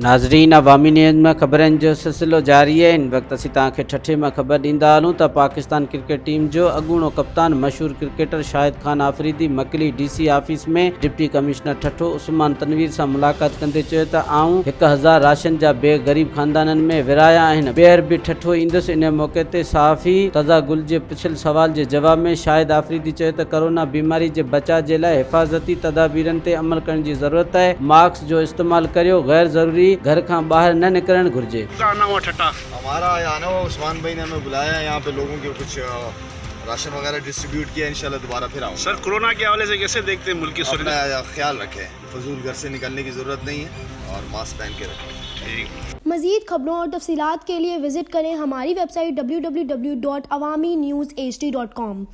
नाज़रीन, अवामी न्यूज़ में ख़बरनि जो सिलसिलो जारी है। इन वक्त असीं तव्हांखे ठठे में ख़बर ॾींदा हलूं त पाकिस्तान क्रिकेट टीम जो अॻूणो कप्तान मशहूर क्रिकेटर शाहिद खान आफरीदी मकली DC ऑफिस में डिप्टी कमिश्नर ठठो उस्मान तनवीर सां मुलाक़ात कंदे चयो त आऊं 1000 राशन जा बैग ग़रीब ख़ानदाननि में विराया आहिनि। ॿीहर बि ठठो ईंदुसि। इन मौक़े ते सहाफ़ी तज़ा गुल जे पुछियल सवाल जे जवाब में शाहिद आफरीदी चयो त कोरोना बीमारी जे बचाव जे लाइ हिफ़ाज़ती तदाबीरनि ते अमल करण जी ज़रूरत आहे। मास्क जो इस्तेमाल करियो, गैर ज़रूरी घर का बाहर न निकलने घुर्जे। आना हुआ ठट्टा हमारा आना हुआ, उस्मान भाई ने हमें बुलाया है यहाँ पे, लोगों के कुछ राशन वगैरह डिस्ट्रीब्यूट किया। इंशाल्लाह दोबारा फिर आऊँ। सर, कोरोना के हवाले से कैसे देखते हैं मुल्क की अपना ख्याल रखें, फजूल घर से निकलने की ज़रूरत नहीं है और मास्क पहन के रखें। मज़ीद खबरों और तफसीलात के लिए विजिट करें हमारी वेबसाइट www.awamiNewsHD.com।